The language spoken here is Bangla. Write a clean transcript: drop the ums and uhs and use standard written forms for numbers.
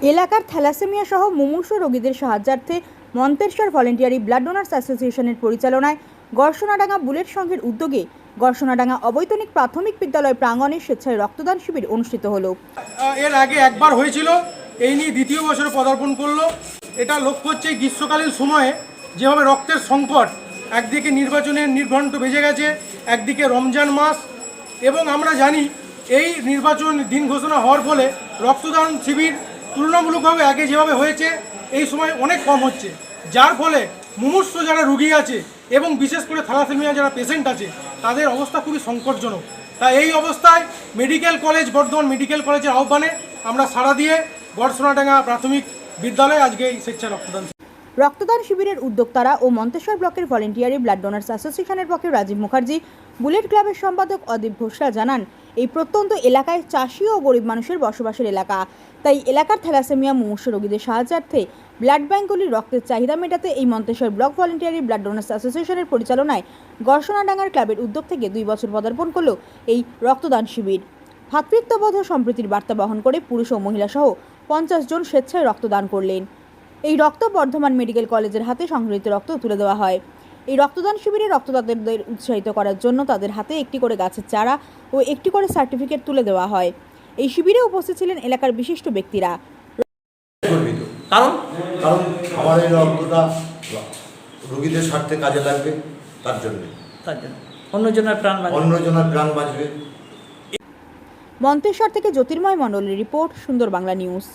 এলাকার থ্যালাসেমিয়া সহ মুমূর্ষু রোগীদের সাহায্যার্থে মন্তেশ্বর ভলেন্টিয়ারি ব্লাড ডোনার্স অ্যাসোসিয়েশনের পরিচালনায় গড়সোনাডাঙ্গা বুলেট সংঘের উদ্যোগে গড়সোনাডাঙ্গা অবৈতনিক প্রাথমিক বিদ্যালয় প্রাঙ্গণে স্বেচ্ছায় রক্তদান শিবির অনুষ্ঠিত হলো। এর আগে একবার হয়েছিল, এই নিয়ে দ্বিতীয় বছরে পদার্পণ করলো। এটা লক্ষ্য হচ্ছে গ্রীষ্মকালীন সময়ে যেভাবে রক্তের সংকট, একদিকে নির্বাচনের নির্ঘণ্ট বেজে গেছে, একদিকে রমজান মাস, এবং আমরা জানি এই নির্বাচন দিন ঘোষণা হওয়ার ফলে রক্তদান শিবির তুলনামূলকভাবে আগে যেভাবে হয়েছে এই সময় অনেক কম হচ্ছে, যার ফলে মুমূর্ষু যারা রুগী আছে এবং বিশেষ করে থ্যালাসেমিয়া যারা পেশেন্ট আছে তাদের অবস্থা খুবই সংকটজনক। তাই এই অবস্থায় মেডিকেল কলেজ, বর্ধমান মেডিকেল কলেজের আহ্বানে আমরা সাড়া দিয়ে গড়সোনাডাঙ্গা প্রাথমিক বিদ্যালয়ে আজকে এই স্বেচ্ছা রক্তদান শিবিরের উদ্যোক্তারা ও মন্তেশ্বর ব্লকের ভলেন্টিয়ারি ব্লাড ডোনার্স অ্যাসোসিয়েশনের পক্ষে রাজীব মুখার্জি, বুলেট ক্লাবের সম্পাদক অদীপ ঘোষরা জানান, এই প্রত্যন্ত এলাকায় চাষি ও গরিব মানুষের বসবাসের এলাকা, তাই এলাকার থ্যালাসেমিয়া মুমূর্ষু রোগীদের সাহায্যার্থে ব্লাড ব্যাঙ্কগুলির রক্তের চাহিদা মেটাতে এই Manteswar block voluntary blood donors অ্যাসোসিয়েশনের পরিচালনায় গড়সোনাডাঙ্গার ক্লাবের উদ্যোগ থেকে 2 বছর পদার্পণ করল এই রক্তদান শিবির। ভ্রাতৃত্ববোধ ও সম্প্রীতির বার্তা বহন করে পুরুষ ও মহিলা সহ 50 জন স্বেচ্ছায় রক্তদান করলেন। এই রক্ত বর্ধমান মেডিকেল কলেজের হাতে সংগৃহীত রক্ত তুলে দেওয়া হয়। এই রক্তদান শিবিরে রক্তদাতাদের উৎসাহিত করার জন্য তাদের হাতে একটি করে গাছের চারা ও একটি করে সার্টিফিকেট তুলে দেওয়া হয়। এই শিবিরে উপস্থিত ছিলেন এলাকার বিশিষ্ট ব্যক্তিরা। কারণ আমার এই রক্তটা রোগীদের স্বার্থে কাজে লাগবে, তার জন্য অন্যজনের প্রাণ বাঁচবে। মন্তেশ্বর থেকে জ্যোতির্ময় মণ্ডলের রিপোর্ট, সুন্দর বাংলা নিউজ।